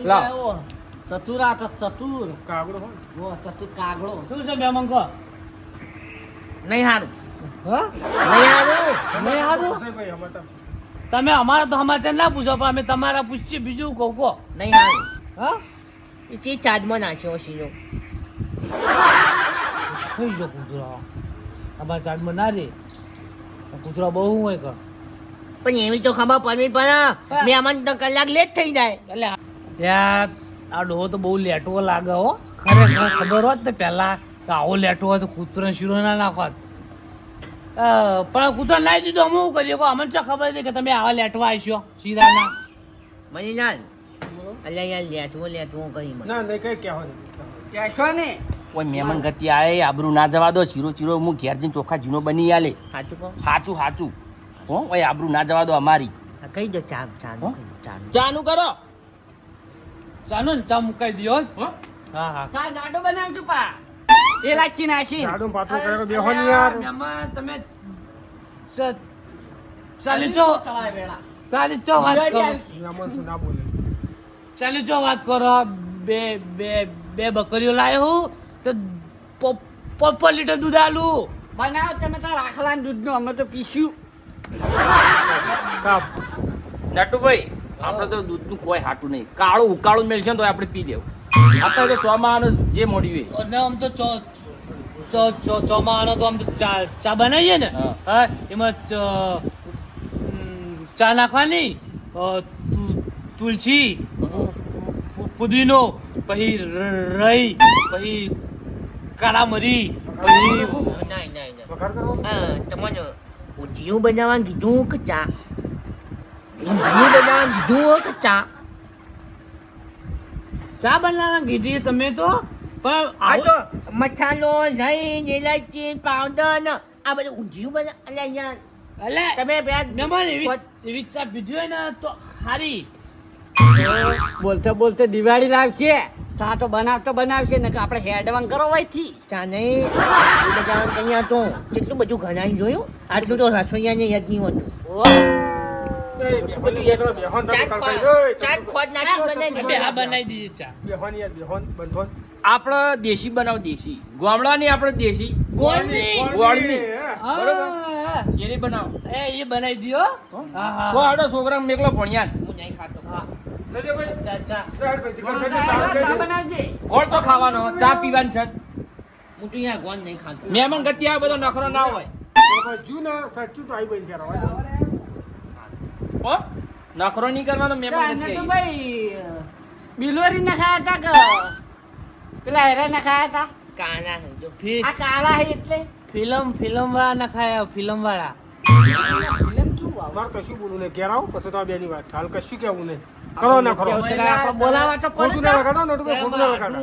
લાવો ચતુરા તો ચતુર કાગડો વો ચતુર કાગડો શું છે મહેમાન કહો નહીં હારું હા નહીં હારું નહીં હારું ભાઈ સમાચાર તમે અમારા તો સમાચાર ના પૂછો પણ અમે તમારા પૂછીએ બીજું કહો કહો નહીં હારું હા એ ચી ચાર્જમાં નાખ્યો શીરો થઈ ગયો કૂતરો અમારા ચાર્જમાં ના રે કૂતરો બહુ હોય કર પણ એવી તો ખબર પડવી પડે મહેમાન તો કલાક લેટ થઈ જાય એટલે યાર આ ડોહો તો બહુ લેટવો લાગે હો ખરેખર ખબર હોત ને પહેલા તો આવો લેટવો હોય તો કૂતરો શીરો ના નાખોત પણ કૂતરો લાવી દીધો અમે શું કરીએ કહો અમને શું ખબર છે કે તમે આવા લેટવા આવશો શીરાના મને ના અલ્યા યાર લેટવો કરી મને ના નહીં કઈ કહેવા કહેશો ને ઓય મહેમાન ગતિ આય આબરૂ ના જવા દો શીરો ચીરો હું ઘેર જઈને ચોખ્ખા ઝીણો બની આલે સાચું કહો સાચું સાચું હો ઓય આબરૂ ના જવા દો અમારી કહી દો ચા હો? ચા ચાનું કરો ચાલો ને ચા મુકાઈ દો હા હા ચા જાડો બનાવજો પા એ લાચી નાખી જાડું પાતળું કરે બેહો ને યાર મહેમાન તમે ચાલી ચો વાત કરો મહેમાન શું ના બોલે ચાલી ચો વાત કરો બે બે બે બકરીઓ લાવ્યો હું તો 5 લીટર દૂધ આલું બનાવ તમે તાર રાખલા દૂધ નું અમે તો પીશું કાપ નટુભાઈ આપણે તો દૂધનું કોઈ હાટું નહીં કાળું ઉકાળું મેળશે ને તો આપણે પી લેવું આપણે તો ચોમાનું જે મળ્યું હોય અને આમ તો ચોમાનો તો આમ તો ચા બનાવીએ ને હા. હા એમાં ચા નાખવાની તુલસી પુદીનો પછી રઈ પછી કાળા મરી પછી નહીં વઘાર કરો તમને ઊંધિયું બનાવવાનું કીધું કે ચા ઊંધિયું બનાવવાનું કીધું કે ચા ચા બનાવવા કીધી તમે તો પણ આ તો મસાલો દહીં ઇલાયચી પાવડર ને આ બધું ઊંધિયું બના અલ્યા યાર અલે તમે મહેમાન એવી ચા પીધી હોય ને તો સારી બોલતે બોલતે દિવાળી લાવશે ચા તો બનાવશે ને આપણે હેડવાન કરો વયથી ચા નહીં બજાવન કઈ હતો કેટલું બધું ઘણાઈ જોયું આટલું તો રસોઈયાને યાદ નહીં હોતું ચા ખોદ નાખી બે આ બનાવી દીધી ચા બેહોન યાર બેહોન બંધોન આપણે દેશી બનાવ દેશી ગામડાની આપણે દેશી ગોળની. ગોળની હા. એની બનાવો એ બનાવી દીધો હા હા તો આડો છોકરા મેકલો ભણ્યા હું નહીં ખાતો હા જજે ભાઈ ચા ચા ચાલ ભાઈ ચિકન ખાજે ચાલ ચા બનાવજે ગોળ તો ખાવાનો ચા પીવાની છે હું તો યાર ગોળ નહીં ખાતો મહેમાન ગતિ આ બધો નખરો ના હોય જુ ને સાચું તો આઈ બન છે રવા દે હો નખરો નહીં કરવાનો મહેમાન ગતિ આવી. ભાઈ બિલોરી ના ખાયા હતા કે પેલા હેરા ના ખાયા હતા કાના જો આ કાળા હે એટલે ફિલ્મ વાળા ના ખાયા ફિલ્મ વાળા ફિલ્મ શું આવ મારે કશું બોલું નહીં ઘેર આવો પછી તો આ બેની વાત ચાલ કશું કેવું નહીં કરો ના કરો આપણે બોલાવા તો ખોટું ના લગાડો ને તો ખોટું ના લગાડો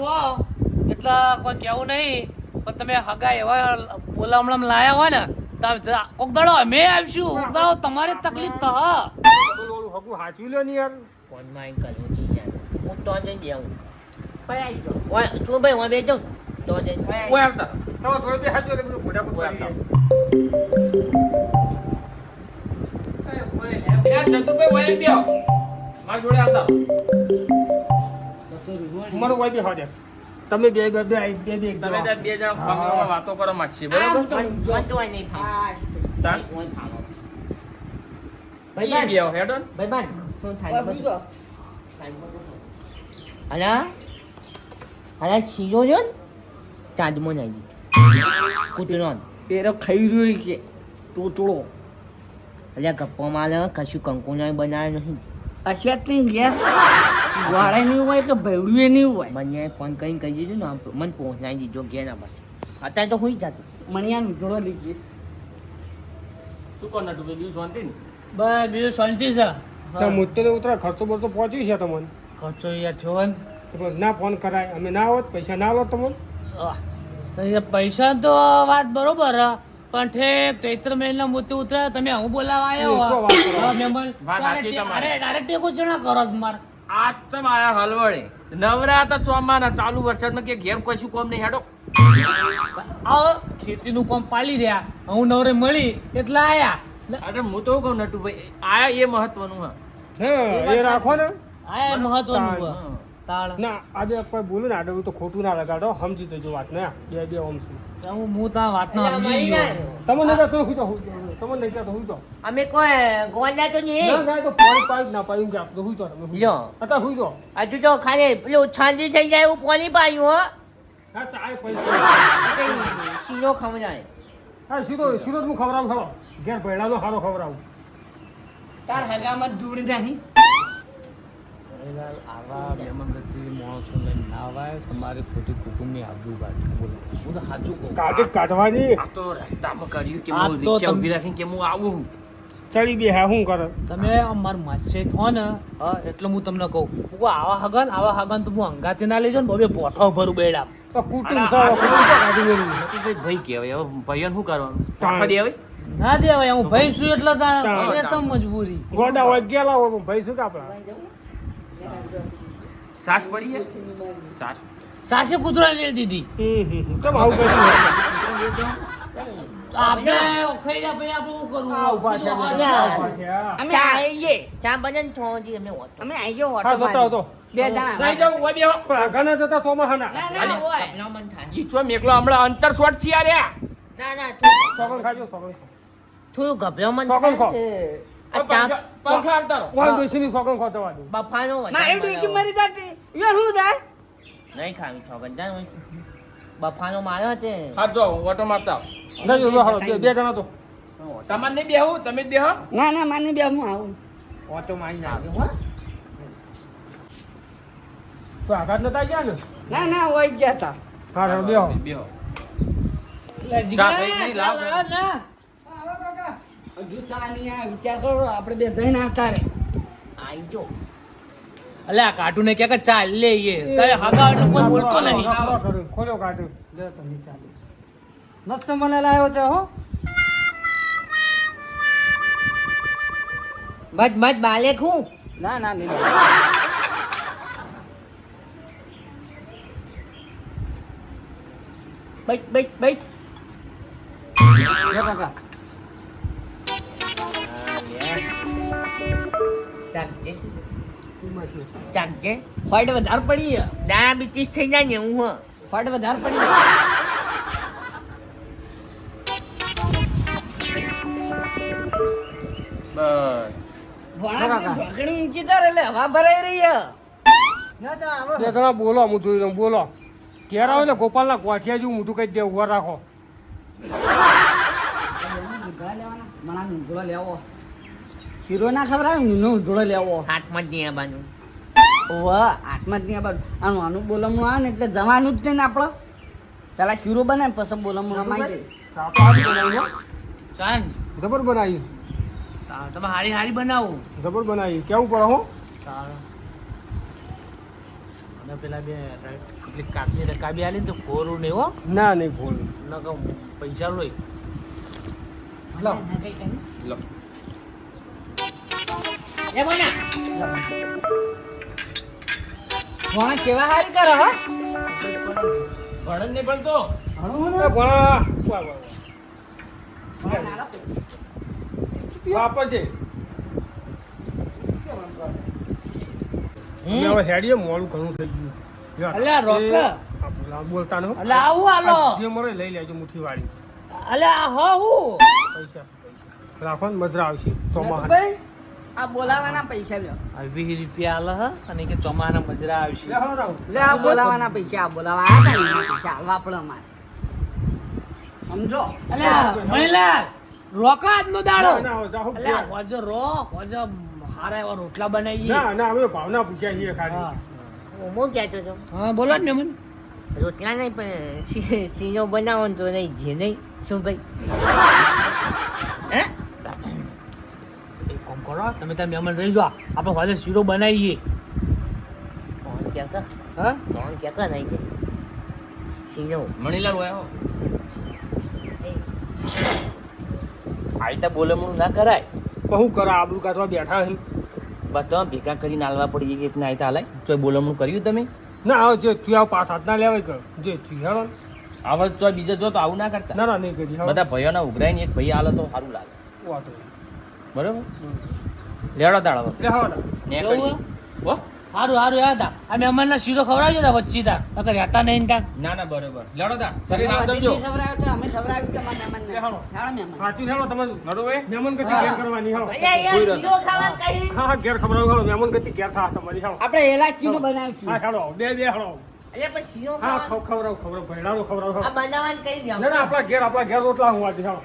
એટલે કોઈ કેવું નહીં પણ તમે હગા એવા બોલામણામ લાયા હોય ને તો કોક દાડો અમે આવીશું કોક દાડો તમારે તકલીફ તો હા ઓલું હગું હાચવી લ્યો ને યાર કોણ માઈન કરવું છે યાર હું તો જઈને બેહું ભાઈ આવી જાઓ ઓય છું ભાઈ ઓય બેજો તો જઈને કોઈ આવતા તમે થોડું બે હાચો એટલે બધું ફોટા કોઈ ફોટા આવતા ચતુરભાઈ વહી બેહો મારી જોડે આવતા મારું વાઈ બે હાજર તમે બે બે બે આઈ બે બે એક તમે ત્યાં બે જણા ફોનમાં વાતો કરો મારશે આ બરાબર હું તો ઓય નહીં ખાવ તાન ઓય ખાવ ભાઈ બેહો હેડો ને. ભાઈ બાન શું થાય અલા અલા શીરો જો ને ચાંદમો નાઈ કૂતરો પેરો ખાઈ રહ્યો છે તોતળો અલ્યા ગપ્પો માલે કશું કંકુ ના બનાવે નહીં અશિયાતની ગયા વાળા નહીં હોય કે ભેવડું નહીં હોય મને ફોન કરીને કહી દીધું ને મને પહોંચાડી દીધો ઘેર ના પાસે અત્યારે તો હું જતું મને યાર જોડવા દીધી શું કર નટુભાઈ બીજું શાંતિ ને બસ બીજું શાંતિ છે મુત્તે ઉતરા ખર્ચો બરચો પહોંચ્યું છે તમને ખર્ચો યાર થયો ને તો પછી ના ફોન કરાય અમે ના હોત પૈસા ના લો તમને તો એ પૈસા તો વાત બરોબર હે, પણ ઠેક ચૈત્ર મહિના મોતી ઉતરે તમે હું બોલાવા આવ્યો એ શું વાત કરો? હા, મહેમાન. વાત સાચી તમારી. અરે ડાયરેક્ટ ટેકો ચણા કરો છો મારે આજ ચમ આયા હલવડે નવરા હતા ચોમાના ચાલુ વરસાદમાં કે ઘેર કશું કોમ નહીં હેડો આ ખેતીનું કામ પાલી રહ્યા હું નવરે મળી એટલે આયા અરે હું તો કહું નટુભાઈ આયા એ મહત્વનું હા હા એ રાખો ને આયા મહત્વનું છે. તાળ ના આજે કોઈ બોલું ને આડે તો ખોટું ના લગાડો સમજી જજો વાત ને બે ઓમ છે હું ત્યાં વાતનો અલ્યા, સમજી મળી ગયો ના. તમને નહીં કહેતો હું તો તમને નહીં કહેતો હું તો અમે કોઈ ગોંડા તો નહીં ના ના તો પાણી પાઈ ના પાયું કે આપણે હું તો તમે લ્યો. અત્યારે હું તો હજુ તો ખાલી પેલું છાંડી થઈ જાય એવું પાણી પાયું હો હા ચાય પૈ શીરો ખવડાય હા સીધો સીધો જ હું ખવડાવું ખરો ઘેર ભેડાનો સારો ખવડાવું તાર હગામાં ધૂળ નહીં આવા બેમંગતિ માણસો લઈને ના આવાય તમારી ખોટી કુટુંબની આબરૂ કાઢી બોલો હું તો સાચું કહું કાઢવાની આ તો રસ્તામાં કર્યું કે આ હું તો રિક્ષા તમ- ઊભી રાખીને કે હું આવું ચડી બે હા શું કરે તમે અમાર માછે થો ને હા એટલે હું તમને કહું હું કહું આવા હગન તો હું અંગાથી ના લેજો ને બબે પોઠો ભરું બેડા તો કુટુંબ સારો કુટુંબ તો કાઢી મેળવી ભાઈ કહેવાય હવે ભાઈઓને શું કરવાનું પાછા દેવાય ના દેવાય હું ભાઈ શું એટલે તાણ. એ સમ મજબૂરી ગોડા હોય ગયેલા હોય પણ ભાઈ શું કે આપણા સાસ પડી છે સાસ સાસે કૂતરા લઈ દીધી કેમ આવું કશું આપણે ખાઈ રહ્યા ભાઈ આપણે શું કરવું આ ઉભા છે કીધું, બધા, આ ઉભા છે, હા. અમે આવીએ ચા બને ને થોડી અમે ઓટો અમે આવી ગયો હા જતા હતો બે જણા નહીં જાઉં હોય બેહો પણ આગળના જતા ચોમાસાના ના હોય કપડાં મન થાય ઈ ચો મેકલો હમણાં અંતર શોટ છે યાર યા. ના સોગન ખાજો સોગન થોડું ગભરાવ મન સોગન ખો. થાય આ પંખા પંખા આવતા રહો. વાન બેસીની સોગન ખો દવા દઉં બફાનો મારી ડોશી મરી જાતી યાર શું થાય નહીં ખાવી છોકન જાણ બફાનો માર્યો તે હા જો ઓટો મારતા આવો. જજો જો હાલો, બે જણા તો તમારે નહીં બેહવું તમે જ બેહો ના ના માની બે હું આવું ઓટો મારી નાખ્યો હો તો આઘાત નતા ગયા ને ના ના હોય ગયા તા હા હા બેહો બેહો લે જીગા, ચા ભાઈ નહીં, લાવ. ચાલ, ના. હજુ ચા નહીં આ વિચાર કરો આપણે બે જઈને આવતા રે આઈ જો અલ્યા આ કાર્ટૂને કે ચાલ લે એ તારે હગા એટલે કોઈ બોલતો નહીં ખોલ્યો કાઢ્યો લે તમે ચાલો મસ્ત મને લાવ્યો છે હો મત બાલે હું ના ના નહીં બઈ જો કાકા ચાકજે ફાઈટ વધારે પડી છે. ડાયાબિટીસ થઈ જાય ને હું હો ફાઈટ વધારે પડી છે. બસ ભણાકની ઢોકળી ઊંચી કર એટલે હવા ભરાઈ રહી છે ના ચા આવો બે જણા બોલો હું જોઈ લઉં બોલો ઘેર આવે ને ગોપાલના કોઠિયા જેવું મોટું કહી દે ઉભા રાખો ઊંધળા લેવાના મણા ઊંધળો લેવો શીરો ના ખવડાવે ને ઊંધળો લેવો હાથમાં જ નહીં આવવાનું વાહ આત્મા જ નહીં આ આનું આનું બોલમણું આવે ને એટલે જવાનું જ નહીં ને આપણે પેલા શીરો બનાવે પછી બોલમણું માઈ જાય ચાલ જબર બનાવી તમે હારી હારી બનાવો જબર બનાવી કેવું પડે હો ચાલ અને પેલા બે પેલી કાપની રકાબી આલી ને તો ખોરું નહીં હો ના નહીં ભૂલ ન કહું પૈસા લોય લો લો એ બોના ભણા કેવા હારી કરે હા ભણન નહીં ભણતો ભણા વાહ વાપરજે અમે હવે હેડીએ મોડું ઘણું થઈ ગયું અલ્યા, રોક. બોલતા નહીં હો. અલ્યા આવું હાલો આ જે મળે લઈ લેજો મુઠ્ઠી વાળી અલ્યા હો હું પૈસા છે, પૈસા રાખો ને મજા આવશે ચોમાસા ભાઈ આ બોલાવાના પૈસા લ્યો 20 રૂપિયા આલે હ અને કે ચોમાના મજરા આવશે લે આ બોલાવાના પૈસા આ બોલાવા આયા તા ને પૈસા હાલવા પડે અમારે સમજો અલ્યા મહિલા રોકા આજનો દાડો ના, ના, જાઓ, અલ્યા ઘેર. હોજો રો હોજો હારા એવા રોટલા બનાવીએ ના ના અમે ભાવના પૂછ્યા છીએ હા ખાલી હું કહેતો હતો હા બોલો જ ને મને રોટલા નહીં પણ સીનો બનાવો ને તો નહીં જે નહીં શું ભાઈ હે એક કામ કરો તમે ત્યાં મહેમાન રહી જાઓ આપણે હોજે શીરો બનાવીએ કોણ ક્યાં હા કોણ ક્યાં નહીં છે સીનો મણીલાલ હોય હો આઈતા બોલમણું ના કરાય બહુ કરો આબરૂ કાઢવા બેઠા છે બધા ભેગા કરીને હાલવા પડી જાય કે આઈતા હાલાય ચોય બોલમણું કર્યું તમે ના હવે જે ચુયા પાસ હાથ ના લેવાય કર જે ચુયાળો હવે ચોય બીજા જો તો આવું ના કરતા ના ના નહીં કરી હવે બધા ભાઈઓના ઉભરાય ને એક ભાઈ હાલો તો સારું લાગે વાતો બરોબર લેવડો તાળો લે હવા ના ને એવું? હો હારું હારું યાદ આ મહેમાનના શીરો ખવડાવજો તા વચ્ચે તા નકર રહેતા નહીં તા ના ના બરોબર લેડો તા શરીર ના સમજો દીદી સવરાવ્યો તો અમે સવરાવ્યું છે મારા મહેમાનને. હાલો. હાલો મહેમાન. સાચું હેલો તમારું નડુભાઈ મહેમાન ગતિ ઘેર કરવાની હાલો અલ્યા યાર શીરો ખાવા કહી હા હા ઘેર ખબર હાલો મહેમાન ગતિ ઘેર થા તમારી હાલો આપણે એલાચીનું બનાવ્યું હા છે. હાલો બે હાલો અલ્યા પણ શીરો હા ખાવા ખવડાવ ભૈડાનો ખવડાવ આ બનાવવાનું કહી દે ના ના આપણા ઘેર રોટલા હું આજે હાલો